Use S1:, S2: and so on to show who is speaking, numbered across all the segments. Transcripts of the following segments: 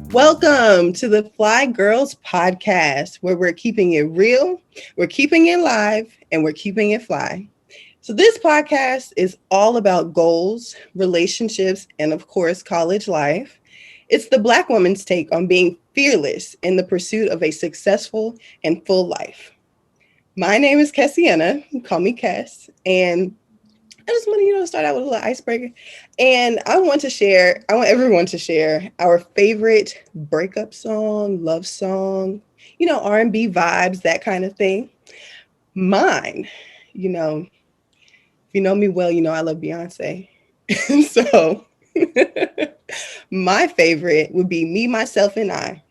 S1: Welcome to the FLI Girls podcast, where we're keeping it real, we're keeping it live, and we're keeping it fly. So this podcast is all about goals, relationships, and of course, college life. It's the Black woman's take on being fearless in the pursuit of a successful and full life. My name is Kessiana, call me Kess, and I just want to, start out with a little icebreaker. And I want everyone to share our favorite breakup song, love song, R&B vibes, that kind of thing. Mine, if you know me well, I love Beyonce. So my favorite would be Me, Myself, and I.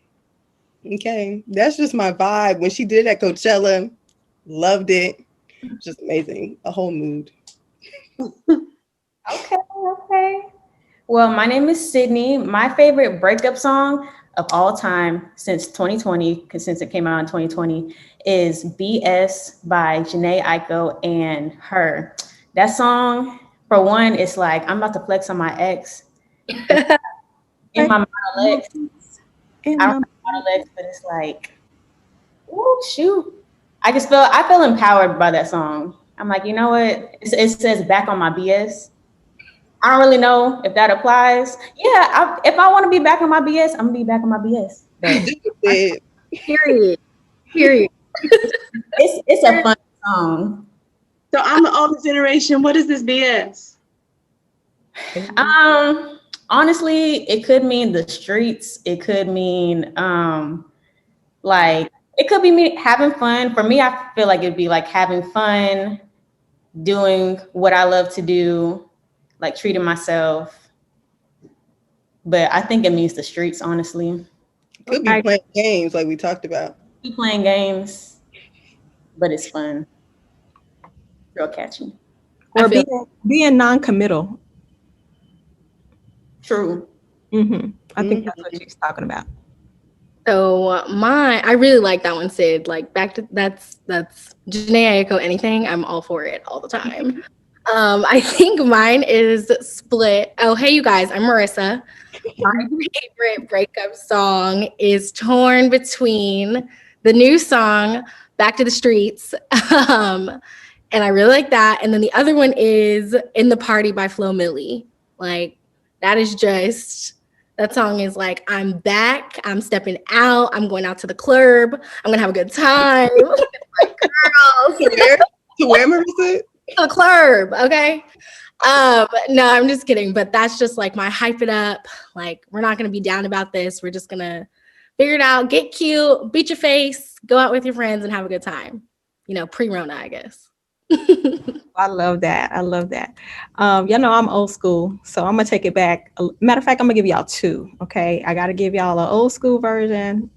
S1: Okay. That's just my vibe. When she did it at Coachella, loved it. Just amazing. A whole mood.
S2: Okay. Well, my name is Sydney. My favorite breakup song of all time since 2020, because since it came out in 2020, is BS by Jhené Aiko and Her. That song, for one, it's like I'm about to flex on my ex. In my monologues. I don't have monologues, but it's like, oh shoot. I feel empowered by that song. I'm like, you know what? It says back on my BS. I don't really know if that applies. Yeah, if I want to be back on my BS, I'm gonna be back on my BS.
S3: Period.
S2: It's a fun song.
S3: So I'm the older generation. What is this BS?
S2: Honestly, it could mean the streets. It could mean it could be me having fun. For me, I feel like it'd be like having fun, doing what I love to do, like treating myself. But I think it means the streets, honestly.
S1: Could be playing games like we talked about.
S2: Be playing games, but it's fun. Real catchy.
S4: Or being non-committal.
S2: True.
S4: Mm-hmm. I think that's what she's talking about.
S5: So I really like that one, Sid. Like that's Jhené Aiko. Anything, I'm all for it all the time. I think mine is Split. Oh, hey, you guys, I'm Marissa. My favorite breakup song is torn between the new song, Back to the Streets. And I really like that. And then the other one is In the Party by Flo Milli. Like, that song is like, I'm back, I'm stepping out, I'm going out to the club, I'm going to have a good time. Like, girls.
S1: To where, Marissa?
S5: A club, okay? No, I'm just kidding. But that's just like my hype it up. Like, we're not going to be down about this. We're just going to figure it out, get cute, beat your face, go out with your friends and have a good time. Pre-Rona, I guess.
S4: I love that. Y'all know I'm old school, so I'm going to take it back. Matter of fact, I'm going to give y'all two, okay? I got to give y'all an old school version.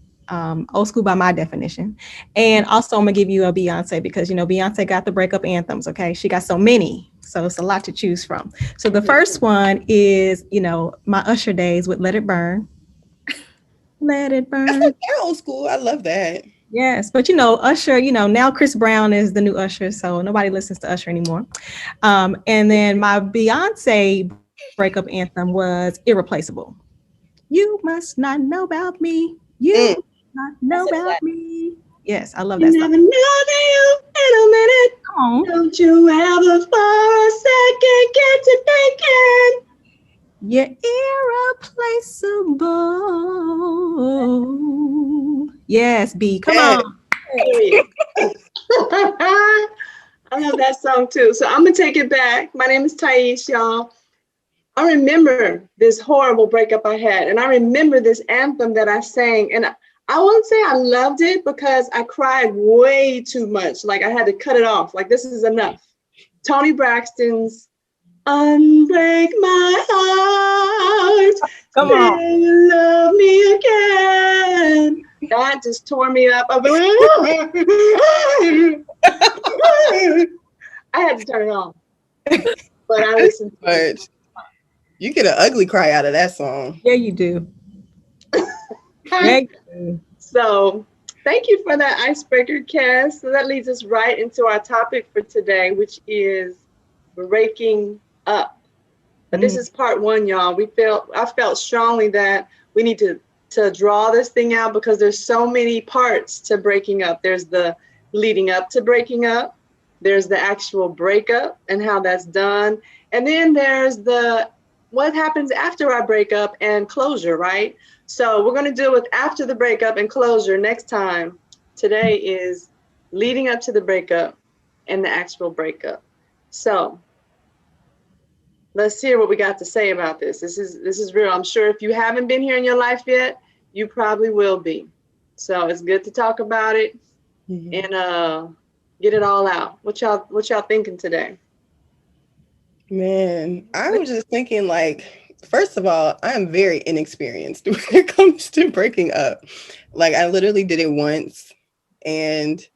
S4: Old school by my definition. And also I'm gonna give you a Beyonce because Beyonce got the breakup anthems, okay? She got so many, so it's a lot to choose from. So the first one is, my Usher days with Let It Burn. Let It Burn.
S1: That's old school. I love that.
S4: Yes, but Usher, now Chris Brown is the new Usher, so nobody listens to Usher anymore. And then my Beyonce breakup anthem was Irreplaceable. You must not know about me. You not know about me. Yes, I love that
S3: You
S4: song.
S3: never know that in a minute.
S4: Oh.
S3: Don't you ever for a second get to thinking
S4: You're irreplaceable. Yes, B. Come on.
S3: I love that song too. So I'm gonna take it back. My name is Thais, y'all. I remember this horrible breakup I had, and I remember this anthem that I sang, and I won't say I loved it because I cried way too much. Like I had to cut it off. Like this is enough. Toni Braxton's "Unbreak My Heart."
S4: Come on.
S3: Say you love me again. That just tore me up. I had to turn it off, but I listened to it.
S1: You get an ugly cry out of that song.
S4: Yeah, you do.
S3: So thank you for that icebreaker, Cass. So that leads us right into our topic for today, which is breaking up. But this is part one, y'all. I felt strongly that we need to draw this thing out because there's so many parts to breaking up. There's the leading up to breaking up. There's the actual breakup and how that's done. And then there's the what happens after I break up and closure, right? So we're going to deal with after the breakup and closure next time. Today is leading up to the breakup and the actual breakup. So let's hear what we got to say about this. This is real. I'm sure if you haven't been here in your life yet, you probably will be. So it's good to talk about it and get it all out. What y'all thinking today?
S1: Man, I was just thinking, like, first of all, I am very inexperienced when it comes to breaking up. Like, I literally did it once, and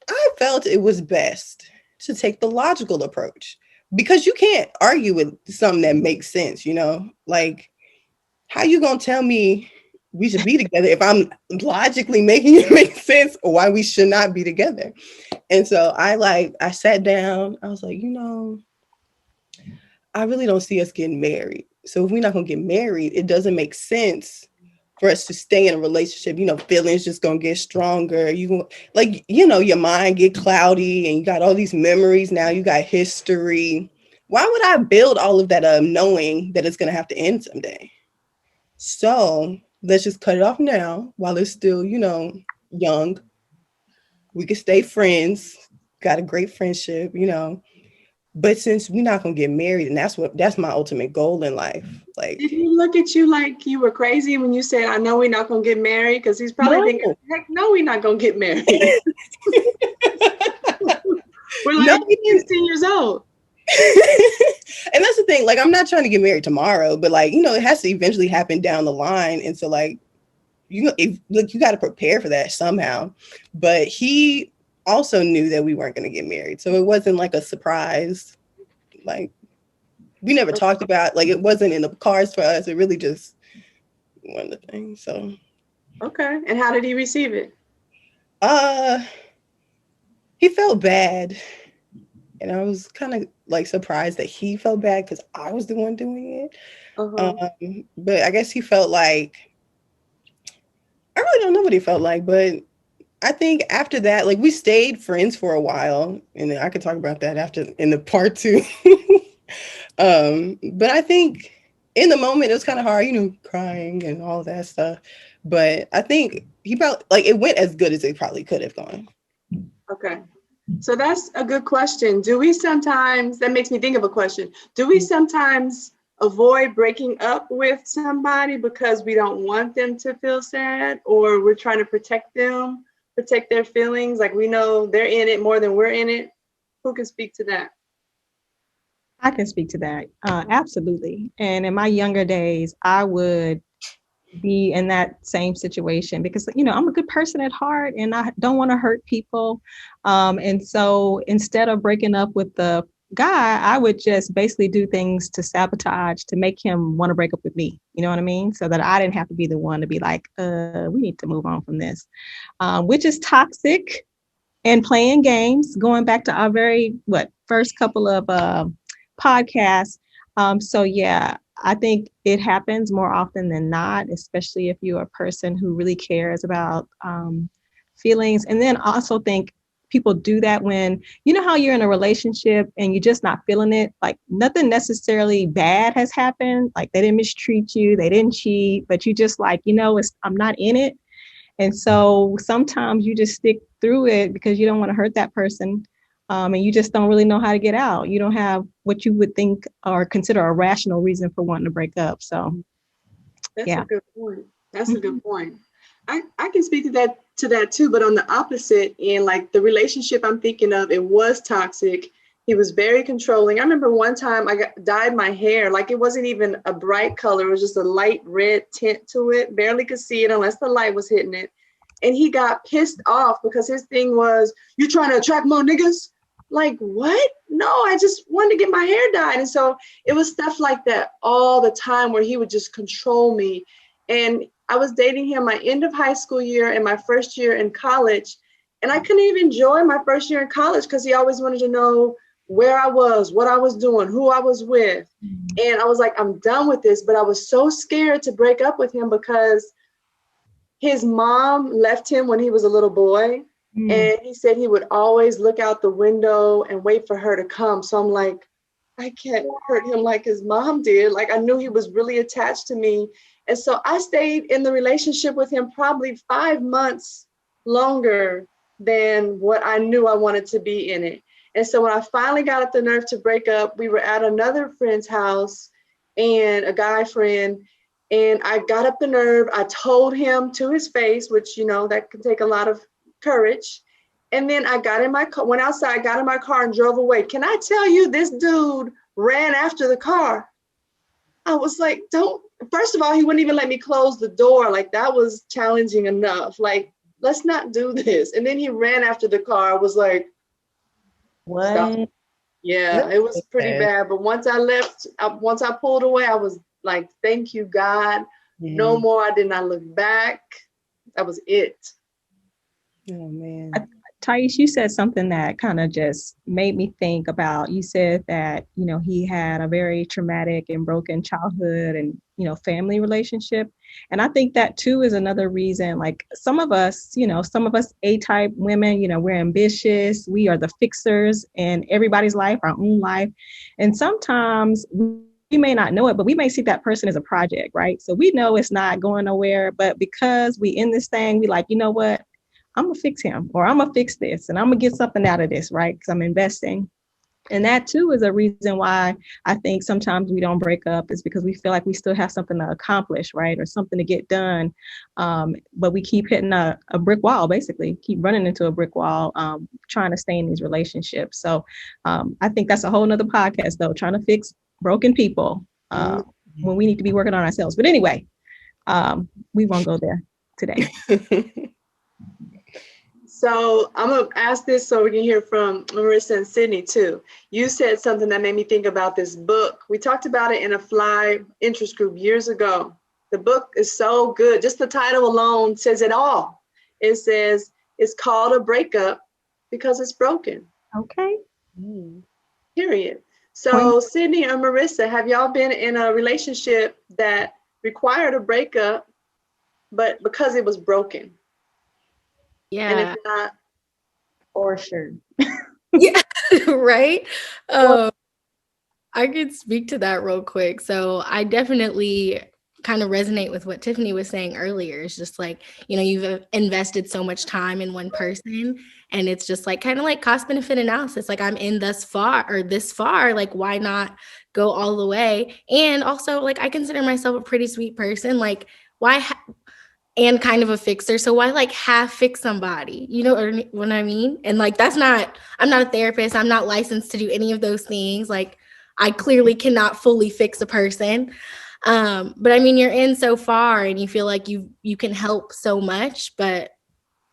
S1: I felt it was best to take the logical approach because you can't argue with something that makes sense, you know? Like, how you gonna tell me we should be together if I'm logically making it make sense or why we should not be together? And so I sat down, I was like, I really don't see us getting married. So if we're not gonna get married, it doesn't make sense for us to stay in a relationship. Feelings just gonna get stronger. Your mind get cloudy and you got all these memories now, you got history. Why would I build all of that up knowing that it's gonna have to end someday? So let's just cut it off now while it's still, young. We could stay friends, got a great friendship, But since we're not gonna get married, and that's my ultimate goal in life. Like,
S3: did he look at you like you were crazy when you said, "I know we're not gonna get married"? Because he's probably thinking, "Heck, no, we're not gonna get married." We're like 16 years old.
S1: And that's the thing. Like, I'm not trying to get married tomorrow, but it has to eventually happen down the line. And so, you got to prepare for that somehow. But he also knew that we weren't going to get married, so it wasn't like a surprise. Like, we never talked about, it wasn't in the cards for us. It really just one of the things. So
S3: okay. And how did he receive it?
S1: He felt bad, and I was kind of surprised that he felt bad because I was the one doing it. But I guess he felt like, I really don't know what he felt like, but I think after that, we stayed friends for a while, and I could talk about that in the part two. But I think in the moment it was kind of hard, crying and all that stuff. But I think he felt like it went as good as it probably could have gone.
S3: Okay. So that's a good question. That makes me think of a question. Do we sometimes avoid breaking up with somebody because we don't want them to feel sad, or we're trying to protect their feelings? Like, we know they're in it more than we're in it. Who can speak to that?
S4: I can speak to that. Absolutely. And in my younger days, I would be in that same situation because, I'm a good person at heart and I don't want to hurt people. And so instead of breaking up with the guy, I would just basically do things to sabotage, to make him want to break up with me. You know what I mean? So that I didn't have to be the one to be like, we need to move on from this, which is toxic and playing games, going back to our first couple of podcasts. So yeah, I think it happens more often than not, especially if you're a person who really cares about feelings. And then I also think people do that when, how you're in a relationship and you're just not feeling it, like nothing necessarily bad has happened. Like they didn't mistreat you, they didn't cheat, but you just I'm not in it. And so sometimes you just stick through it because you don't want to hurt that person. And you just don't really know how to get out. You don't have what you would think or consider a rational reason for wanting to break up. So
S3: that's a good point. That's a good point. I can speak to that too, but on the opposite end, like the relationship I'm thinking of, it was toxic. He was very controlling. I remember one time I dyed my hair, like it wasn't even a bright color. It was just a light red tint to it. Barely could see it unless the light was hitting it. And he got pissed off because his thing was, "You trying to attract more niggas?" Like, what? No, I just wanted to get my hair dyed. And so it was stuff like that all the time where he would just control me. And I was dating him my end of high school year and my first year in college. And I couldn't even enjoy my first year in college because he always wanted to know where I was, what I was doing, who I was with. And I was like, I'm done with this. But I was so scared to break up with him because his mom left him when he was a little boy. And he said he would always look out the window and wait for her to come. So I'm like, I can't hurt him like his mom did. Like, I knew he was really attached to me. And so I stayed in the relationship with him probably 5 months longer than what I knew I wanted to be in it. And so when I finally got up the nerve to break up, we were at another friend's house, and a guy friend, and I got up the nerve. I told him to his face, which, you know, that can take a lot of courage. And then I got in my car, went outside, got in my car and drove away. Can I tell you, this dude ran after the car. I was like, first of all, he wouldn't even let me close the door. Like, that was challenging enough. Like, let's not do this. And then he ran after the car. I was like,
S2: What?
S3: stop. Yeah, it was pretty bad. But once I left, once I pulled away, I was like, thank you, God. No more. I did not look back. That was it.
S1: Oh, man.
S4: Thais, you said something that kind of just made me think about, you said that, you know, he had a very traumatic and broken childhood and, you know, family relationship. And I think that too is another reason, like some of us, you know, some of us A-type women, you know, we're ambitious, we are the fixers in everybody's life, our own life. And sometimes we may not know it, but we may see that person as a project, right? So we know it's not going nowhere, but because we in this thing, we like, you know what? I'm gonna fix him, or I'm gonna fix this, and I'm gonna get something out of this, right? Because I'm investing. And that too is a reason why I think sometimes we don't break up, is because we feel like we still have something to accomplish, right? Or something to get done. But we keep hitting a brick wall, basically, keep running into a brick wall, trying to stay in these relationships. So I think that's a whole nother podcast, though, trying to fix broken people when we need to be working on ourselves. But anyway, we won't go there today.
S3: So I'm going to ask this so we can hear from Marissa and Sydney too. You said something that made me think about this book. We talked about it in a FLI interest group years ago. The book is so good. Just the title alone says it all. It says it's called A Breakup Because It's Broken.
S4: Okay.
S3: Period. So Sydney or Marissa, have y'all been in a relationship that required a breakup, but because it was broken?
S5: Yeah.
S3: And if not,
S2: For sure.
S5: Yeah, right. I could speak to that real quick. So I definitely kind of resonate with what Tiffany was saying earlier. It's just like, you know, you've invested so much time in one person, and it's just like kind of like cost benefit analysis. Like, I'm in this far, like, why not go all the way? And also, like, I consider myself a pretty sweet person. Like, why and kind of a fixer. So why like half fix somebody? You know what I mean? And like, I'm not a therapist. I'm not licensed to do any of those things. Like, I clearly cannot fully fix a person. But I mean, you're in so far and you feel like you can help so much. But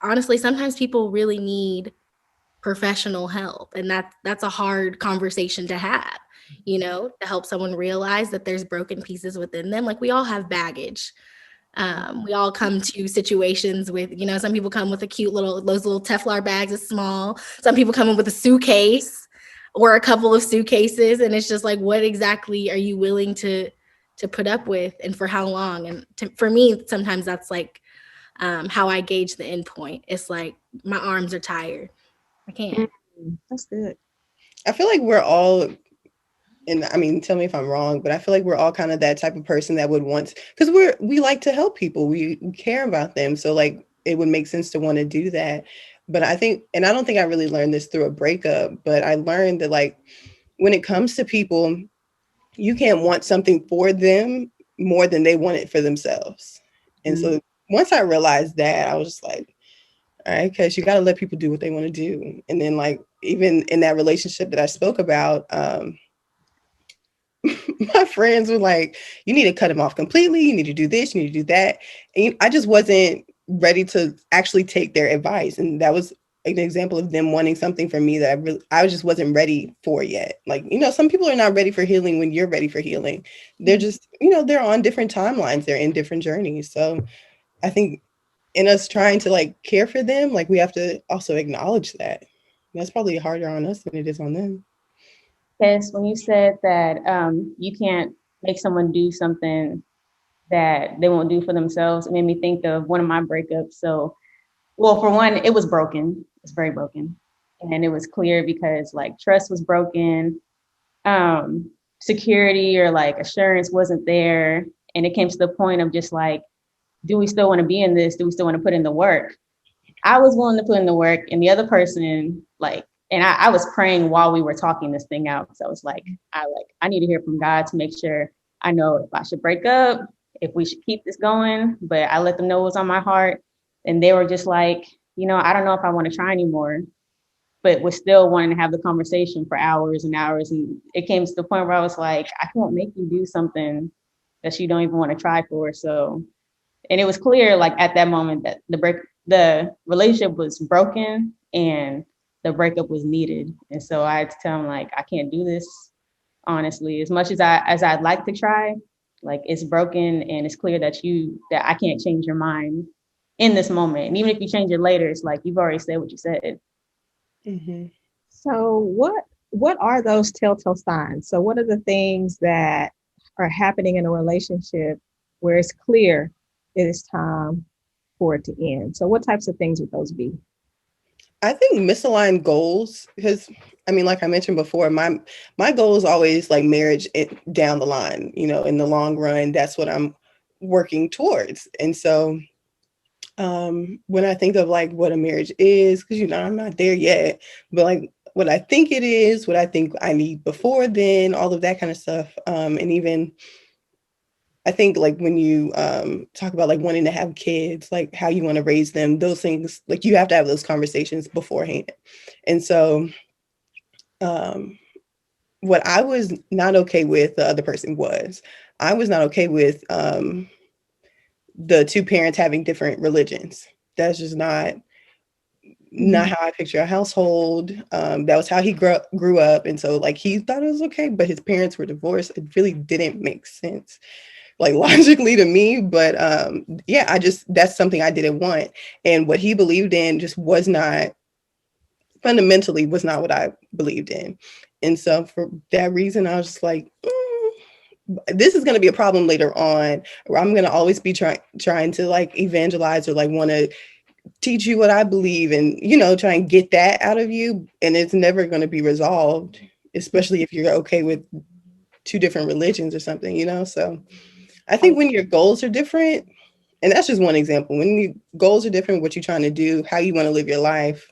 S5: honestly, sometimes people really need professional help. And that's a hard conversation to have, you know, to help someone realize that there's broken pieces within them. Like, we all have baggage. We all come to situations with, you know, some people come with those little Teflon bags, it's small. Some people come in with a suitcase or a couple of suitcases. And it's just like, what exactly are you willing to put up with, and for how long? And for me, sometimes that's like how I gauge the end point. It's like, my arms are tired. I can't.
S4: That's good.
S1: I feel like we're all, and I mean, tell me if I'm wrong, but I feel like we're all kind of that type of person that would want, because we like to help people. We care about them. So like, it would make sense to want to do that. But I think, and I don't think I really learned this through a breakup, but I learned that like, when it comes to people, you can't want something for them more than they want it for themselves. And so once I realized that, I was just like, all right, because you got to let people do what they want to do. And then like, even in that relationship that I spoke about, my friends were like, you need to cut him off completely. You need to do this, you need to do that. And I just wasn't ready to actually take their advice. And that was an example of them wanting something from me that I just wasn't ready for yet. Like, you know, some people are not ready for healing when you're ready for healing. They're just, you know, they're on different timelines. They're in different journeys. So I think in us trying to like care for them, like we have to also acknowledge that. That's probably harder on us than it is on them.
S2: Kes, when you said that you can't make someone do something that they won't do for themselves, it made me think of one of my breakups. So, well, for one, it was broken. It's very broken. And it was clear because like trust was broken, security or like assurance wasn't there. And it came to the point of just like, do we still want to be in this? Do we still want to put in the work? I was willing to put in the work, and the other person, like, and I was praying while we were talking this thing out. So I was like, I need to hear from God to make sure I know if I should break up, if we should keep this going. But I let them know it was on my heart, and they were just like, I don't know if I want to try anymore, but was still wanting to have the conversation for hours and hours. And it came to the point where I was like, I can't make you do something that you don't even want to try for. So, and it was clear, like at that moment, that the relationship was broken and the breakup was needed. And so I had to tell him, like, I can't do this, honestly. As much as I'd like to try, like it's broken, and it's clear that I can't change your mind in this moment. And even if you change it later, it's like you've already said what you said.
S1: Mm-hmm.
S4: So what are those telltale signs? So what are the things that are happening in a relationship where it's clear it is time for it to end? So what types of things would those be?
S1: I think misaligned goals, because I mean, like I mentioned before, my goal is always like marriage down the line, in the long run, that's what I'm working towards. And so when I think of like what a marriage is, because I'm not there yet, but like what I think it is, what I think I need before then, all of that kind of stuff. And even I think like when you talk about like wanting to have kids, like how you want to raise them, those things, like you have to have those conversations beforehand. And so what I was not okay with, the other person was, I was not okay with the two parents having different religions. That's just not how I picture a household. That was how he grew up. And so like he thought it was okay, but his parents were divorced. It really didn't make sense, like logically to me. But yeah, that's something I didn't want. And what he believed in just fundamentally was not what I believed in. And so for that reason, I was just like, this is going to be a problem later on, where I'm going to always be trying to like evangelize or like want to teach you what I believe and, try and get that out of you. And it's never going to be resolved, especially if you're okay with two different religions or something. So I think when your goals are different, and that's just one example, when your goals are different, what you're trying to do, how you want to live your life,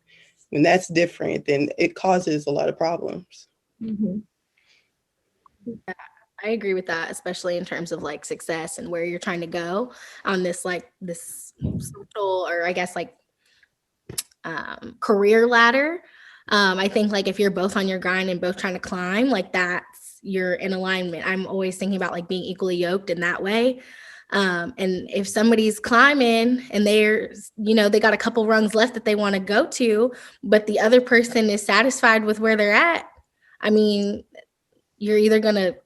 S1: when that's different, then it causes a lot of problems.
S4: Mm-hmm.
S5: Yeah, I agree with that, especially in terms of like success and where you're trying to go on this social, or I guess like career ladder. I think like if you're both on your grind and both trying to climb, like you're in alignment. I'm always thinking about like being equally yoked in that way. And if somebody's climbing and they got a couple rungs left that they want to go to, but the other person is satisfied with where they're at, I mean, you're either going to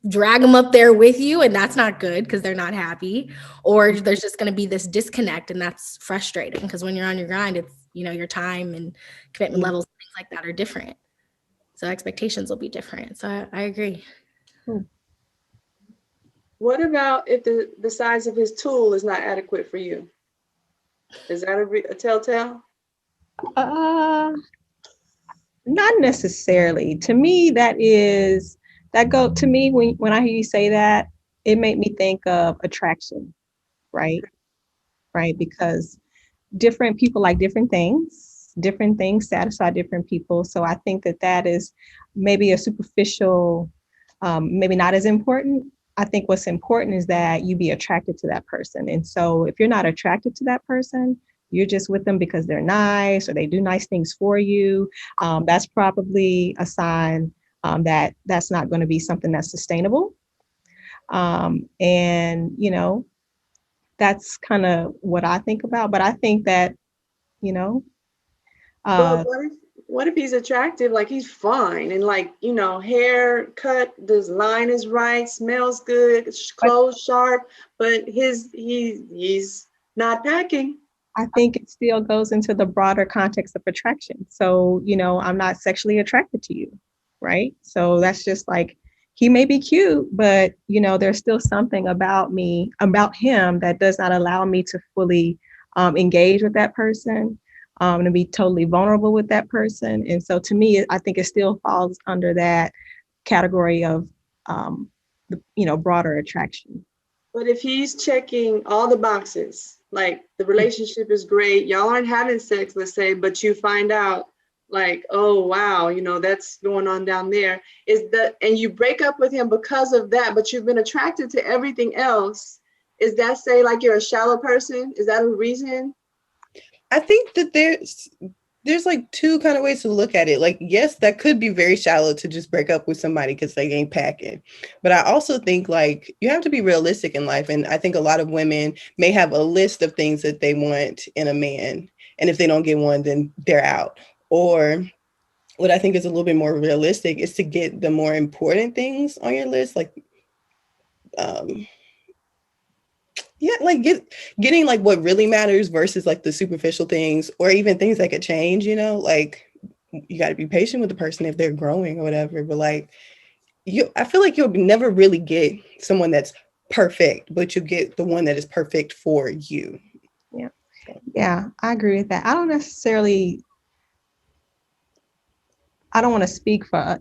S5: drag them up there with you, and that's not good because they're not happy, or there's just going to be this disconnect, and that's frustrating because when you're on your grind, it's, your time and commitment levels, things like that are different. So expectations will be different. So I agree.
S3: What about if the size of his tool is not adequate for you? Is that a telltale?
S4: Not necessarily. To me, to me when I hear you say that, it made me think of attraction, right? Right, because different people like different things satisfy different people. So I think that is maybe a superficial, maybe not as important. I think what's important is that you be attracted to that person. And so if you're not attracted to that person, you're just with them because they're nice or they do nice things for you. That's probably a sign that that's not going to be something that's sustainable. And, that's kind of what I think about. But I think that,
S3: But what if he's attractive? Like he's fine and like, hair cut, this line is right, smells good, clothes sharp, but he's not packing.
S4: I think it still goes into the broader context of attraction. So, I'm not sexually attracted to you. right? So that's just like, he may be cute, but there's still something about him that does not allow me to fully engage with that person, to be totally vulnerable with that person. And so to me, I think it still falls under that category of broader attraction.
S3: But if he's checking all the boxes, like the relationship is great, y'all aren't having sex, let's say, but you find out like, oh wow, that's going on down there, and you break up with him because of that, but you've been attracted to everything else, is that say like you're a shallow person? Is that a reason?
S1: I think that there's like two kind of ways to look at it. Like, yes, that could be very shallow to just break up with somebody because they ain't packing. But I also think like you have to be realistic in life. And I think a lot of women may have a list of things that they want in a man. And if they don't get one, then they're out. Or what I think is a little bit more realistic is to get the more important things on your list. Like, yeah, like getting like what really matters versus like the superficial things, or even things that could change, like you got to be patient with the person if they're growing or whatever. But like I feel like you'll never really get someone that's perfect, but you get the one that is perfect for you.
S4: Yeah. Yeah, I agree with that. I don't want to speak for,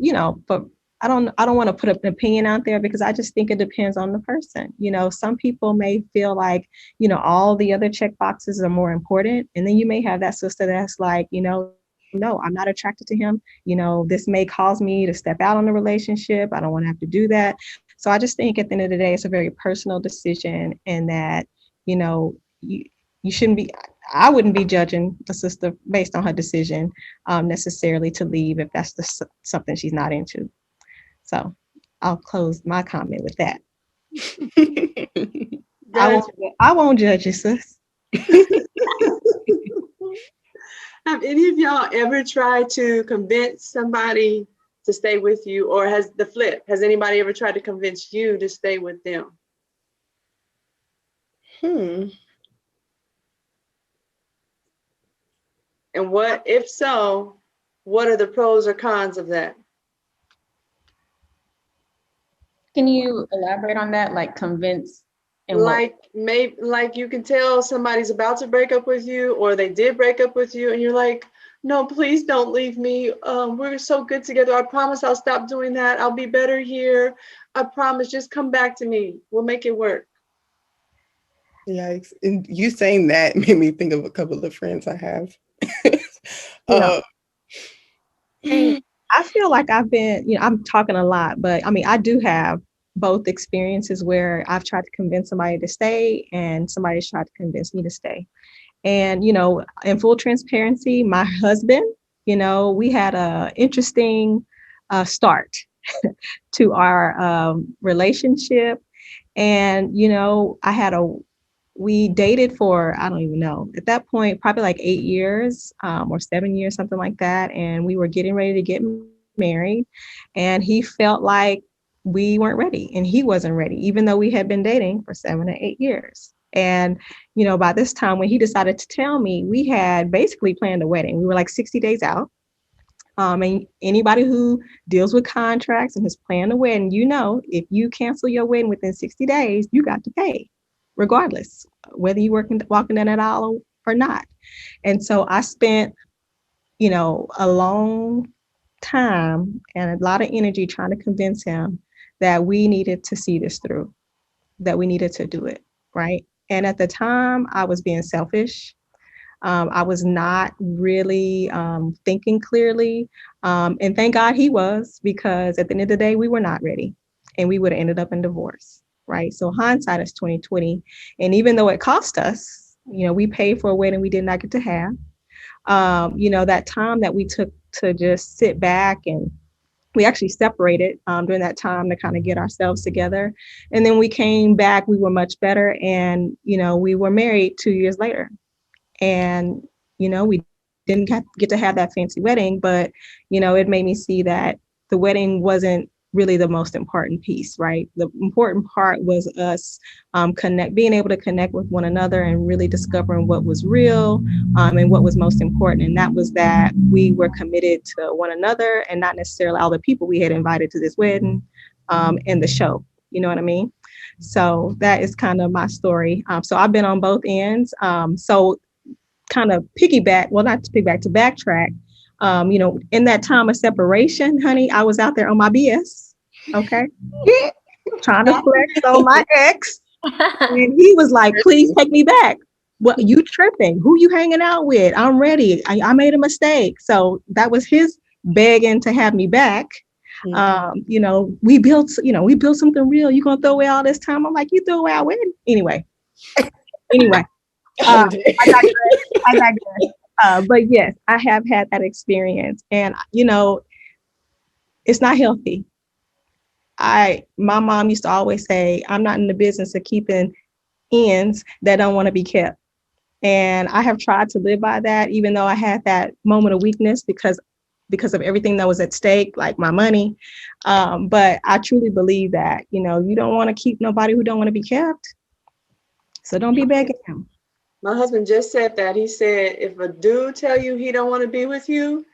S4: but I don't want to put an opinion out there, because I just think it depends on the person. Some people may feel like, all the other check boxes are more important. And then you may have that sister that's like, no, I'm not attracted to him. This may cause me to step out on the relationship. I don't want to have to do that. So I just think at the end of the day, it's a very personal decision, and that, you shouldn't be, I wouldn't be judging a sister based on her decision necessarily to leave if that's something she's not into. So I'll close my comment with that. I won't judge you, sis.
S3: Have any of y'all ever tried to convince somebody to stay with you, or has anybody ever tried to convince you to stay with them? And if so, what are the pros or cons of that?
S2: Can you elaborate on that? Like convince?
S3: Like you can tell somebody's about to break up with you, or they did break up with you, and you're like, no, please don't leave me. We're so good together. I promise I'll stop doing that. I'll be better here. I promise. Just come back to me. We'll make it work.
S1: Yikes. And you saying that made me think of a couple of friends I have.
S4: I feel like I've been, I'm talking a lot, but I mean, I do have both experiences where I've tried to convince somebody to stay and somebody's tried to convince me to stay. And, in full transparency, my husband, we had a interesting start to our relationship. And, we dated for, I don't even know, at that point, probably like 8 years or 7 years, something like that. And we were getting ready to get married. And he felt like we weren't ready, and he wasn't ready, even though we had been dating for 7 or 8 years. And, by this time when he decided to tell me, we had basically planned a wedding. We were like 60 days out. And anybody who deals with contracts and has planned a wedding, if you cancel your wedding within 60 days, you got to pay, regardless, whether you walking down that aisle or not. And so I spent, a long time and a lot of energy trying to convince him that we needed to see this through, that we needed to do it, right? And at the time, I was being selfish. I was not really thinking clearly. And thank God he was, because at the end of the day, we were not ready, and we would have ended up in divorce, right? So hindsight is 2020. And even though it cost us, we paid for a wedding we did not get to have. That time that we took to just sit back, and we actually separated during that time to kind of get ourselves together. And then we came back, we were much better. And, we were married 2 years later. And, we didn't get to have that fancy wedding, but, it made me see that the wedding wasn't really the most important piece, right? The important part was us being able to connect with one another and really discovering what was real and what was most important. And that was that we were committed to one another and not necessarily all the people we had invited to this wedding and the show. You know what I mean? So that is kind of my story. So I've been on both ends. So kind of not to piggyback, to backtrack. In that time of separation, honey, I was out there on my BS, okay, trying to flex on my ex, and he was like, "Please take me back." What, you tripping? Who you hanging out with? I'm ready. I made a mistake. So that was his begging to have me back. We built something real. You gonna throw away all this time? I'm like, you threw away our wedding anyway. I digress. But yes, I have had that experience, and it's not healthy. My mom used to always say, I'm not in the business of keeping ends that don't want to be kept. And I have tried to live by that, even though I had that moment of weakness because of everything that was at stake, like my money. But I truly believe that, you don't want to keep nobody who don't want to be kept. So don't be begging him.
S3: My husband just said that. He said, if a dude tell you he don't want to be with you,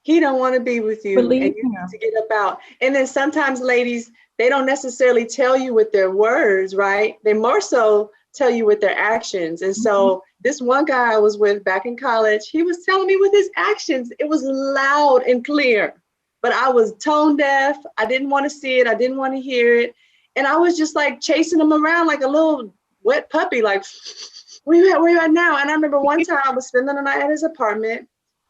S3: he don't want to be with you.
S4: Believe
S3: and you
S4: him.
S3: need to get up out. And then sometimes ladies, they don't necessarily tell you with their words, right? They more so tell you with their actions. And so this one guy I was with back in college, he was telling me with his actions. It was loud and clear, but I was tone deaf. I didn't want to see it. I didn't want to hear it. And I was just like chasing him around like a little wet puppy, like, where you at now? And I remember one time I was spending the night at his apartment.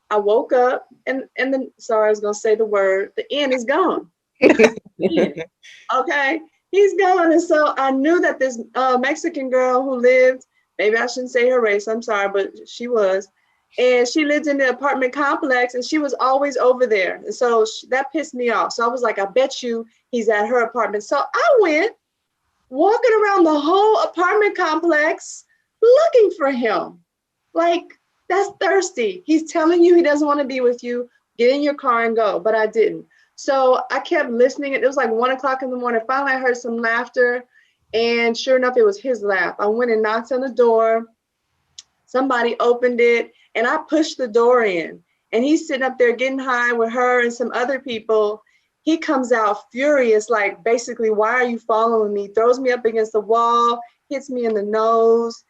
S3: I woke up and then, sorry, I was going to say the word, the end is gone. Okay, he's gone. And so I knew that this Mexican girl who lived, maybe I shouldn't say her race, I'm sorry, but she was. And she lived in the apartment complex and she was always over there. And so that pissed me off. So I was like, I bet you he's at her apartment. So I went walking around the whole apartment complex looking for him. Like, that's thirsty. He's telling you he doesn't want to be with you. Get in your car and go. But I didn't. So I kept listening. It was like 1:00 in the morning. Finally, I heard some laughter. And sure enough, it was his laugh. I went and knocked on the door. Somebody opened it. And I pushed the door in. And he's sitting up there getting high with her and some other people. He comes out furious, like, basically, why are you following me? Throws me up against the wall, hits me in the nose.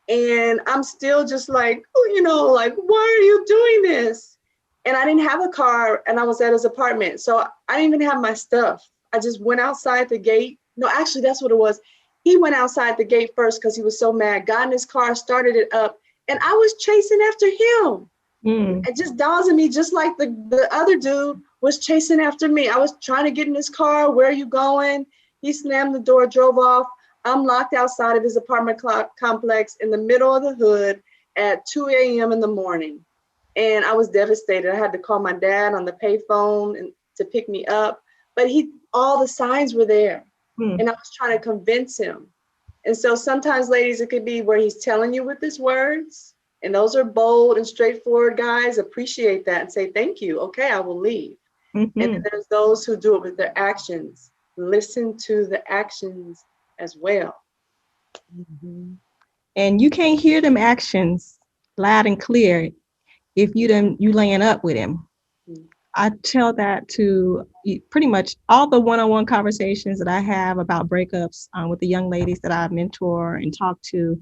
S3: And I'm still just like, like, why are you doing this? And I didn't have a car and I was at his apartment. So I didn't even have my stuff. I just went outside the gate. No, actually, that's what it was. He went outside the gate first because he was so mad, got in his car, started it up, and I was chasing after him. It just dawns on me, just like the other dude was chasing after me. I was trying to get in his car. Where are you going? He slammed the door, drove off. I'm locked outside of his apartment complex in the middle of the hood at 2 a.m. in the morning. And I was devastated. I had to call my dad on the payphone and to pick me up. But all the signs were there. And I was trying to convince him. And so sometimes, ladies, it could be where he's telling you with his words. And those are bold and straightforward guys. Appreciate that and say, thank you. Okay, I will leave. And then there's those who do it with their actions. Listen to the actions as well.
S4: And you can't hear them actions loud and clear if you laying up with him. I tell that to pretty much all the one-on-one conversations that I have about breakups with the young ladies that I mentor and talk to,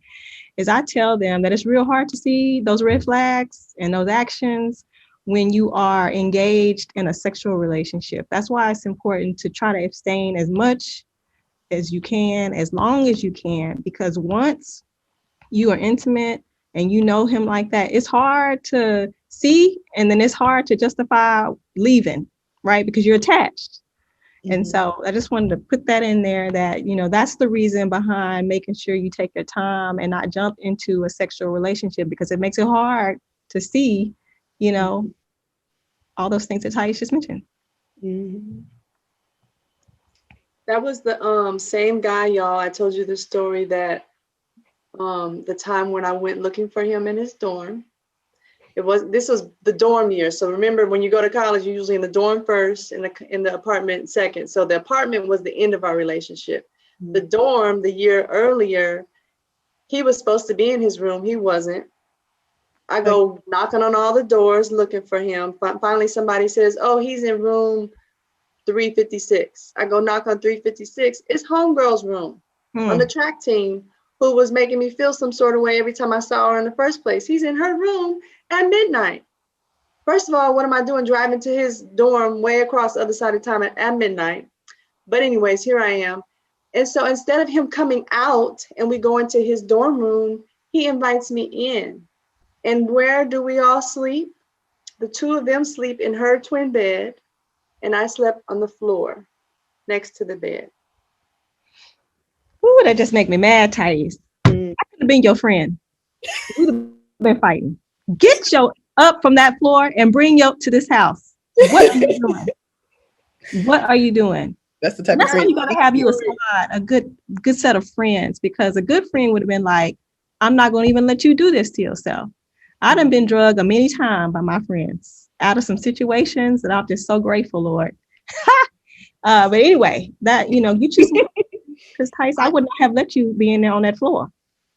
S4: is I tell them that it's real hard to see those red flags and those actions when you are engaged in a sexual relationship. That's why it's important to try to abstain as much as you can, as long as you can, because once you are intimate and you know him like that, it's hard to see, and then it's hard to justify leaving, right? Because you're attached. And so I just wanted to put that in there that, that's the reason behind making sure you take your time and not jump into a sexual relationship, because it makes it hard to see, all those things that Thais just mentioned.
S3: That was the same guy, y'all. I told you the story that the time when I went looking for him in his dorm. This was the dorm year. So remember, when you go to college, you're usually in the dorm first and in the apartment second. So the apartment was the end of our relationship. The dorm, the year earlier, he was supposed to be in his room. He wasn't. I go knocking on all the doors looking for him. Finally, somebody says, oh, he's in room 356. I go knock on 356. It's homegirl's room on the track team, who was making me feel some sort of way every time I saw her in the first place. He's in her room at midnight. First of all, what am I doing driving to his dorm way across the other side of town at midnight? But anyways, here I am. And so instead of him coming out and we go into his dorm room, he invites me in. And where do we all sleep? The two of them sleep in her twin bed, and I slept on the floor next to the bed.
S4: Ooh, that just make me mad, Thais. I could have been your friend. We'd have been fighting. Get your up from that floor and bring you to this house. What are you doing? What are you doing?
S1: That's the type
S4: That's
S1: of friend
S4: you gotta have you a squad, a good set of friends, because a good friend would have been like, I'm not gonna even let you do this to yourself. I done been drugged a many times by my friends out of some situations that I'm just so grateful, Lord. But anyway, that you choose because Tice, I would not have let you be in there on that floor.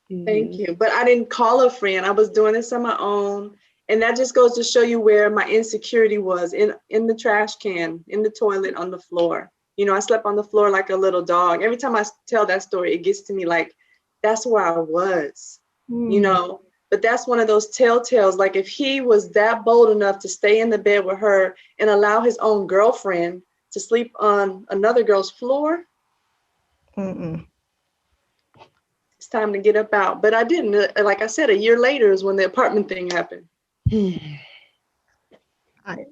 S3: Thank you. But I didn't call a friend. I was doing this on my own. And that just goes to show you where my insecurity was, in the trash can, in the toilet, on the floor. I slept on the floor like a little dog. Every time I tell that story, it gets to me like, that's where I was, But that's one of those telltales. Like, if he was that bold enough to stay in the bed with her and allow his own girlfriend to sleep on another girl's floor, it's time to get up out. But I didn't. Like I said, a year later is when the apartment thing happened.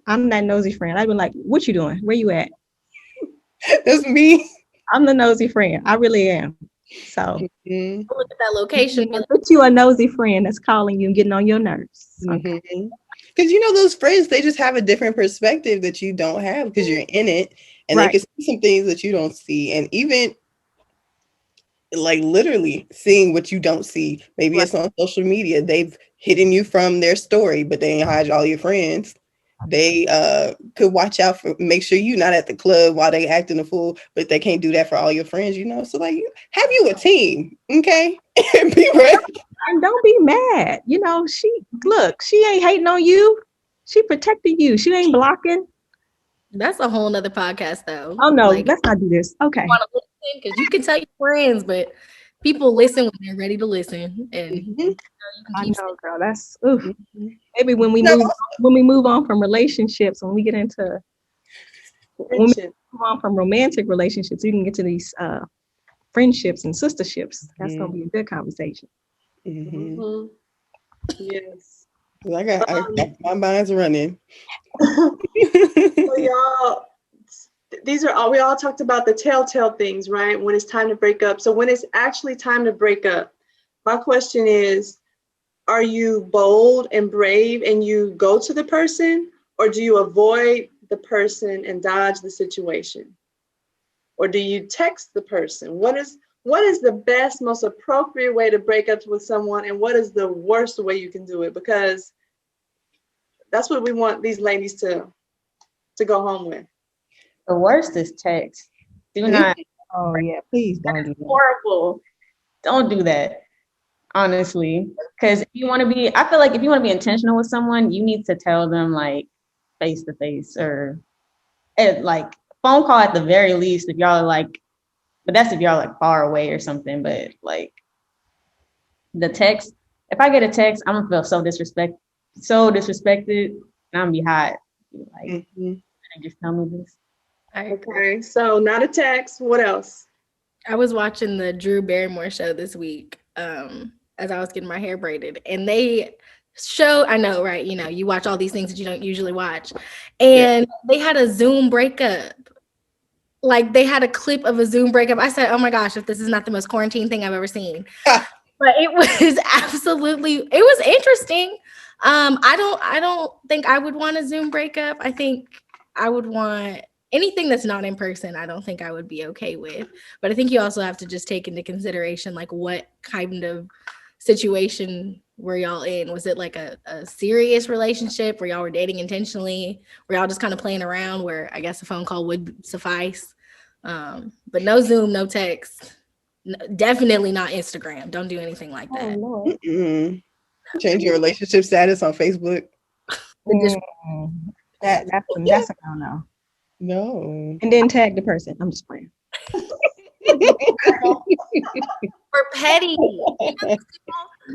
S4: I'm that nosy friend. I'd be like, what you doing? Where you at?
S1: That's me.
S4: I'm the nosy friend. I really am. So
S5: look at that location.
S4: But you a nosy friend that's calling you and getting on your nerves. Okay.
S1: Because those friends, they just have a different perspective that you don't have because you're in it, and they can see some things that you don't see, and even like literally seeing what you don't see. Maybe it's on social media. They've hidden you from their story, but they ain't hide all your friends. They could watch out for, make sure you're not at the club while they acting a fool, but they can't do that for all your friends, So like, have you a team, okay? And be ready.
S4: And don't be mad. She ain't hating on you. She protected you. She ain't blocking.
S5: That's a whole nother podcast, though.
S4: Oh no, let's not do this. Okay.
S5: Because you can tell your friends, but people listen when they're ready to listen. And
S4: I know, girl. That's maybe when we move on from relationships, when we get into when we move on from romantic relationships, we can get to these friendships and sisterships. That's gonna be a good conversation.
S3: Yes.
S1: I got my mind's running.
S3: So y'all, we all talked about the telltale things, right? When it's time to break up. So when it's actually time to break up, my question is, are you bold and brave and you go to the person, or do you avoid the person and dodge the situation? Or do you text the person? What is the best, most appropriate way to break up with someone, and what is the worst way you can do it? Because that's what we want these ladies to go home with.
S2: The worst is text. Do not.
S4: Oh yeah, please don't do that.
S2: Horrible. Don't do that. Honestly, because I feel like if you want to be intentional with someone, you need to tell them like face to face, or like phone call at the very least if y'all are like, but that's if y'all are like far away or something. But like the text, if I get a text, I'm gonna feel so disrespected, and I'm gonna be hot. Like, just tell me this.
S3: Okay, so not a text. What else?
S5: I was watching the Drew Barrymore show this week as I was getting my hair braided, and they show, I know, right? You watch all these things that you don't usually watch, and they had a Zoom breakup. Like, they had a clip of a Zoom breakup. I said, oh my gosh, if this is not the most quarantine thing I've ever seen. But it was interesting. I don't think I would want a Zoom breakup. I think I would want anything that's not in person. I don't think I would be okay with. But I think you also have to just take into consideration like what kind of situation were y'all in? Was it like a serious relationship where y'all were dating intentionally? Were y'all just kind of playing around where I guess a phone call would suffice? But no Zoom, no text. Definitely not Instagram. Don't do anything like
S4: Oh
S5: that.
S4: Lord.
S1: Mm-mm. Change your relationship status on Facebook.
S5: The dis-
S4: That's a no.
S1: No.
S4: And then tag the person. I'm just playing.
S5: We're petty.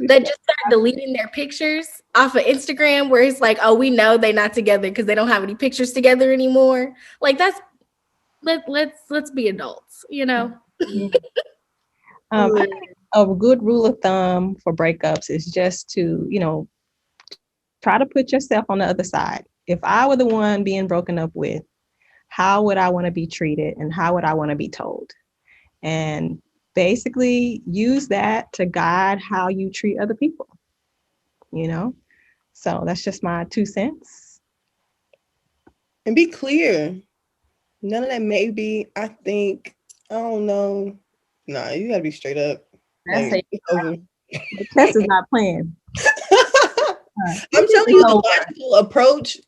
S5: That just start deleting their pictures off of Instagram where it's like, oh, we know they're not together because they don't have any pictures together anymore. Like that's let's be adults, you know.
S4: I think a good rule of thumb for breakups is just to, try to put yourself on the other side. If I were the one being broken up with, how would I want to be treated and how would I want to be told? And basically use that to guide how you treat other people, you know? So that's just my 2 cents.
S1: And be clear. None of that maybe. I think. I don't know. Nah, you gotta be straight up.
S2: That's
S1: Like,
S2: it.
S1: it's over.
S4: The test is not playing.
S1: I'm telling you, the logical approach,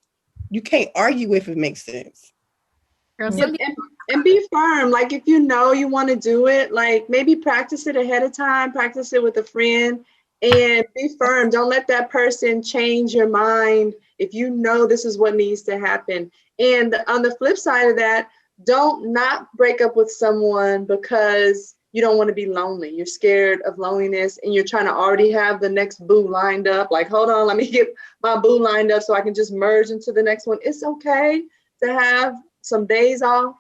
S1: you can't argue with if it makes sense.
S5: Girl,
S3: Yeah, and be firm. Like if you know you want to do it, like maybe practice it ahead of time, practice it with a friend, and be firm. Don't let that person change your mind if you know this is what needs to happen. And on the flip side of that, don't not break up with someone because you don't want to be lonely. You're scared of loneliness and you're trying to already have the next boo lined up. Like, hold on, let me get my boo lined up so I can just merge into the next one. It's okay to have some days off,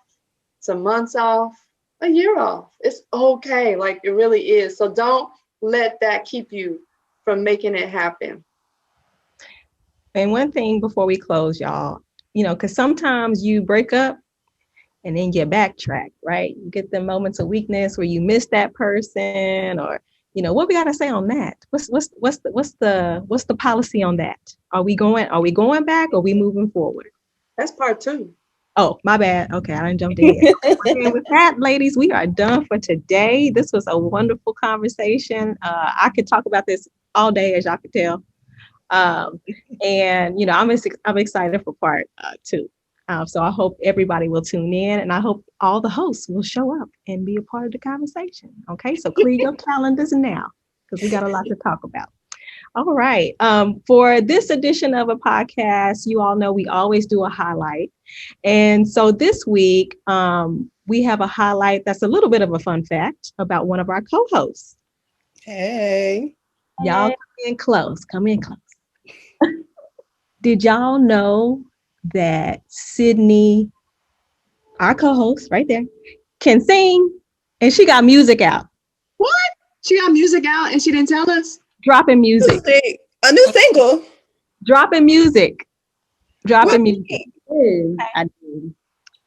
S3: some months off, a year off. It's okay. Like it really is. So don't let that keep you from making it happen.
S4: And one thing before we close, y'all, because sometimes you break up and then you backtrack, right? You get the moments of weakness where you miss that person, or what we gotta say on that. What's the policy on that? Are we going back, or are we moving forward?
S3: That's part two.
S4: Oh, my bad. Okay, I didn't jump in. And with that, ladies, we are done for today. This was a wonderful conversation. I could talk about this all day, as y'all could tell. And I'm excited for part two. So I hope everybody will tune in, and I hope all the hosts will show up and be a part of the conversation. Okay, so clear your calendars now because we got a lot to talk about. All right. For this edition of a podcast, you all know we always do a highlight. And so this week, we have a highlight that's a little bit of a fun fact about one of our co-hosts.
S1: Hey.
S4: Y'all come in close. Did y'all know that Sydney, our co-host right there, can sing and she got music out?
S3: What? She got music out and she didn't tell us?
S4: Dropping music.
S1: A new single.
S4: Dropping music.
S1: What?
S4: Music. I did.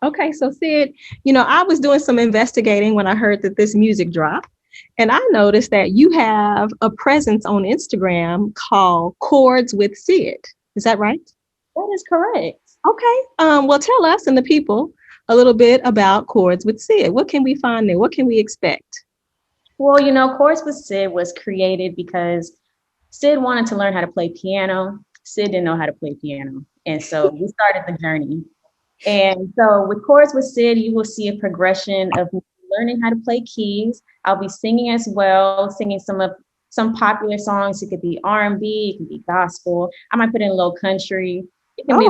S4: Okay, so Sid, I was doing some investigating when I heard that this music dropped, and I noticed that you have a presence on Instagram called Chords with Sid. Is that right?
S2: That is correct.
S4: Okay. Well, tell us and the people a little bit about Chords with Sid. What can we find there? What can we expect?
S2: Well, Chords with Sid was created because Sid wanted to learn how to play piano. Sid didn't know how to play piano. And so we started the journey. And so with Chords with Sid, you will see a progression of learning how to play keys. I'll be singing as well, singing some popular songs. It could be R&B, it can be gospel. I might put in a little country. It can be.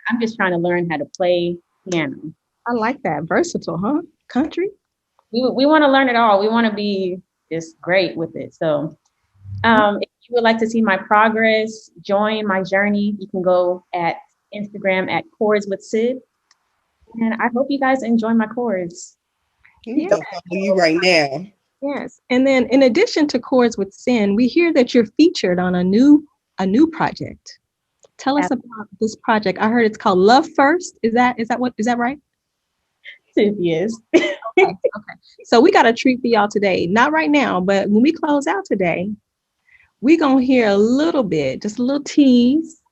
S2: I'm just trying to learn how to play piano.
S4: I like that. Versatile, huh? Country.
S2: We want to learn it all. We want to be just great with it. So if you would like to see my progress, join my journey, you can go at Instagram at Chords with Sid. And I hope you guys enjoy my chords.
S1: Go follow you right now.
S4: Yes. And then in addition to Chords with Sid, we hear that you're featured on a new project. Tell us about this project. I heard it's called Love First. Is that right?
S2: Yes.
S4: Okay. So we got a treat for y'all today. Not right now, but when we close out today, we're going to hear a little bit, just a little tease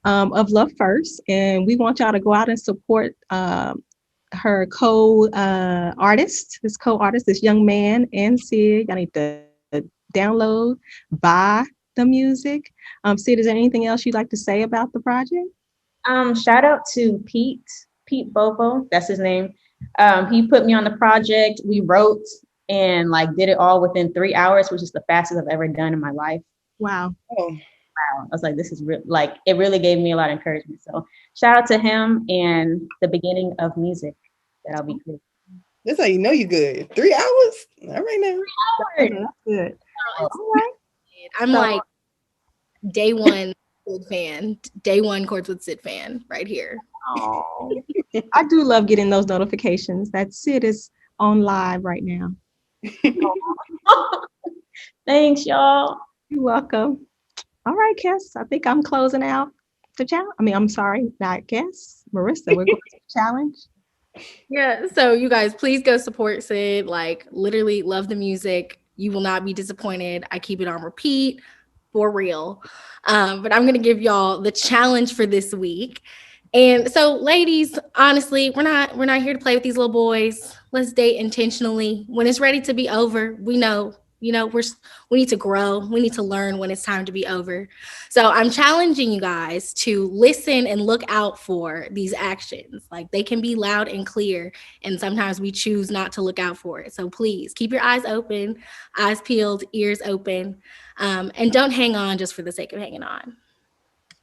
S4: of Love First. And we want y'all to go out and support her co-artist, this young man, and Sid. Y'all need to download, buy the music. Sid, is there anything else you'd like to say about the project?
S2: Shout out to Pete Bobo, that's his name. He put me on the project. We wrote and like did it all within 3 hours, which is the fastest I've ever done in my life.
S4: Wow.
S1: Oh,
S2: I was like, this is like, it really gave me a lot of encouragement. So shout out to him and the beginning of music that I'll be creating.
S1: that's how you know you good. 3 hours? All right now.
S4: Okay, that's good. All right.
S5: I'm
S4: So-
S5: like day one Sid fan, day one Chords with Sid fan right here.
S4: Oh, I do love getting those notifications that Sid is on live right now.
S2: Thanks, y'all.
S4: You're welcome. All right, Cass. I think I'm closing out the challenge. I mean, I'm sorry, not Cass. Marissa, we're going to the challenge.
S5: Yeah, so you guys, please go support Sid. Like, literally love the music. You will not be disappointed. I keep it on repeat, for real. But I'm gonna give y'all the challenge for this week. And so, ladies, honestly, we're not here to play with these little boys. Let's date intentionally. When it's ready to be over, we know, we need to grow. We need to learn when it's time to be over. So I'm challenging you guys to listen and look out for these actions. Like, they can be loud and clear, and sometimes we choose not to look out for it. So please keep your eyes open, eyes peeled, ears open, and don't hang on just for the sake of hanging on.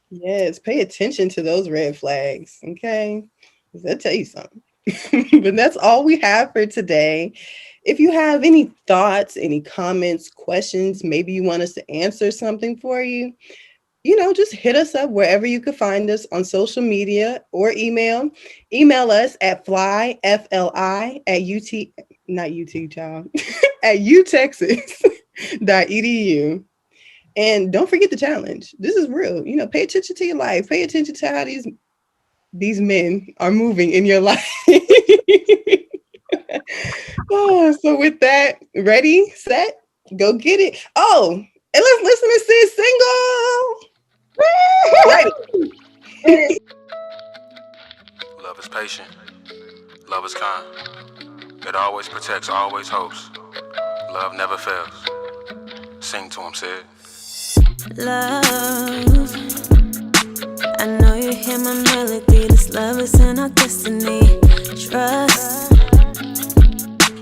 S1: Yes, pay attention to those red flags, okay? 'Cause they'll tell you something. But that's all we have for today. If you have any thoughts, any comments, questions, maybe you want us to answer something for you, just hit us up wherever you could find us on social media or email. Email us at FLI at UT, not UT, child, at utexas.edu. And don't forget the challenge. This is real. Pay attention to your life. Pay attention to how these men are moving in your life. So with that, ready, set, go get it. Oh, and let's listen to Sid's single. Right.
S6: Love is patient. Love is kind. It always protects, always hopes. Love never fails. Sing to him, Sid.
S7: Love, I know you hear my melody. This love is in our destiny. Trust,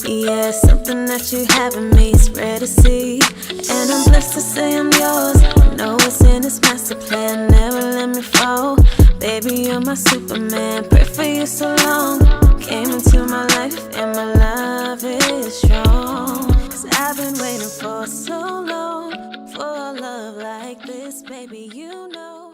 S7: yeah, something that you have in me is rare to see. And I'm blessed to say I'm yours. I know it's in this master plan. Never let me fall. Baby, you're my Superman. Pray for you so long. Came into my life and my love is strong. 'Cause I've been waiting for so long for a love like this, baby, you know.